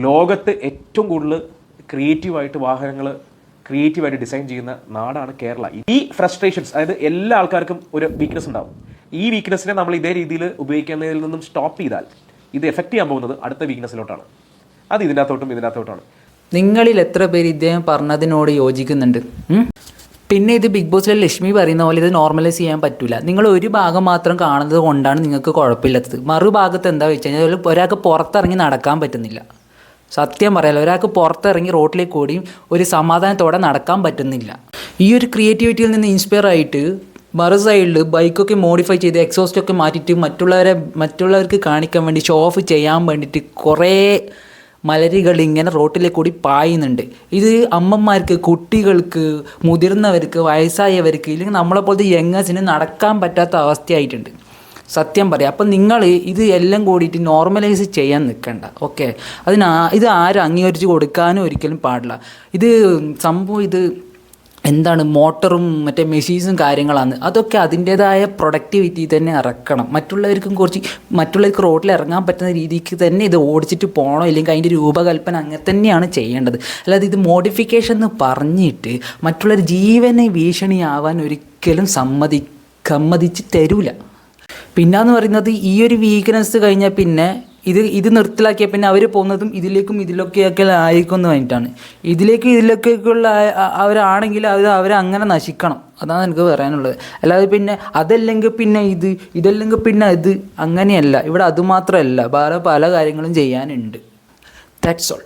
ലോകത്ത് ഏറ്റവും കൂടുതൽ ക്രിയേറ്റീവായിട്ട് വാഹനങ്ങൾ ക്രിയേറ്റീവായിട്ട് ഡിസൈൻ ചെയ്യുന്ന നാടാണ് കേരള. ഈ ഫ്രസ്ട്രേഷൻസ്, അതായത് എല്ലാ ആൾക്കാർക്കും ഒരു വീക്ക്നെസ് ഉണ്ടാവും. ഈ വീക്ക്നെസ്സിനെ നമ്മൾ ഇതേ രീതിയിൽ ഉപയോഗിക്കുന്നതിൽ നിന്നും സ്റ്റോപ്പ് ചെയ്താൽ ഇത് എഫക്റ്റ് ചെയ്യാൻ പോകുന്നത് അടുത്ത വീക്ക്നെസ്സിലോട്ടാണ്. അത് ഇതിനകത്തോട്ടാണ്. നിങ്ങളിൽ എത്ര പേര് ഇദ്ദേഹം പറഞ്ഞതിനോട് യോജിക്കുന്നുണ്ട്? പിന്നെ ഇത് ബിഗ് ബോസിലെ ലക്ഷ്മി പറയുന്ന പോലെ ഇത് നോർമലൈസ് ചെയ്യാൻ പറ്റില്ല. നിങ്ങൾ ഒരു ഭാഗം മാത്രം കാണുന്നത് കൊണ്ടാണ് നിങ്ങൾക്ക് കുഴപ്പമില്ലാത്തത്. മറുഭാഗത്ത് എന്താ വെച്ച് കഴിഞ്ഞാൽ ഒരാൾക്ക് പുറത്തിറങ്ങി നടക്കാൻ പറ്റുന്നില്ല. സത്യം പറയാലോ, ഒരാൾക്ക് പുറത്തിറങ്ങി റോട്ടിലേക്ക് കൂടിയും ഒരു സമാധാനത്തോടെ നടക്കാൻ പറ്റുന്നില്ല. ഈ ഒരു ക്രിയേറ്റിവിറ്റിയിൽ നിന്ന് ഇൻസ്പയർ ആയിട്ട് മറു സൈഡിൽ ബൈക്കൊക്കെ മോഡിഫൈ ചെയ്ത് എക്സോസ്റ്റൊക്കെ മാറ്റിയിട്ട് മറ്റുള്ളവർക്ക് കാണിക്കാൻ വേണ്ടി ഷോ ഓഫ് ചെയ്യാൻ വേണ്ടിയിട്ട് കുറേ മലരികൾ ഇങ്ങനെ റോട്ടിലേക്ക് കൂടി പായുന്നുണ്ട്. ഇത് അമ്മമാർക്ക്, കുട്ടികൾക്ക്, മുതിർന്നവർക്ക്, വയസ്സായവർക്ക്, ഇല്ലെങ്കിൽ നമ്മളെപ്പോലത്തെ യങ്ങേഴ്സിന് നടക്കാൻ പറ്റാത്ത അവസ്ഥയായിട്ടുണ്ട്. സത്യം പറയാം. അപ്പം നിങ്ങൾ ഇത് എല്ലാം കൂടിയിട്ട് നോർമലൈസ് ചെയ്യാൻ നിൽക്കണ്ട. ഓക്കെ, ഇത് ആരും അംഗീകരിച്ച് കൊടുക്കാനും ഒരിക്കലും പാടില്ല. ഇത് സംഭവം ഇത് എന്താണ്, മോട്ടറും മറ്റേ മെഷീൻസും കാര്യങ്ങളാണ്. അതൊക്കെ അതിൻ്റേതായ പ്രൊഡക്ടിവിറ്റി തന്നെ ഇറക്കണം. മറ്റുള്ളവർക്ക് റോഡിൽ ഇറങ്ങാൻ പറ്റുന്ന രീതിക്ക് തന്നെ ഇത് ഓടിച്ചിട്ട് പോകണം. ഇല്ലെങ്കിൽ അതിൻ്റെ രൂപകൽപ്പന അങ്ങനെ തന്നെയാണ് ചെയ്യേണ്ടത്. അല്ലാതെ ഇത് മോഡിഫിക്കേഷൻ എന്ന് പറഞ്ഞിട്ട് മറ്റുള്ളവർ ജീവനെ ഭീഷണിയാവാൻ ഒരിക്കലും സമ്മതിച്ച് തരൂല. പിന്നെന്ന് പറയുന്നത് ഈ ഒരു വീക്ക്നെസ് കഴിഞ്ഞാൽ പിന്നെ ഇത് നിർത്തലാക്കിയാൽ പിന്നെ അവർ പോകുന്നതും ഇതിലൊക്കെയൊക്കെ ആയിരിക്കും എന്ന് പറഞ്ഞിട്ടാണ്. ഇതിലേക്കുള്ള അവരാണെങ്കിൽ അവരങ്ങനെ നശിക്കണം. അതാണ് എനിക്ക് പറയാനുള്ളത്. അല്ലാതെ പിന്നെ അതല്ലെങ്കിൽ പിന്നെ ഇതല്ലെങ്കിൽ പിന്നെ ഇത് അങ്ങനെയല്ല. ഇവിടെ അതുമാത്രമല്ല, വേറെ പല കാര്യങ്ങളും ചെയ്യാനുണ്ട്. That's all.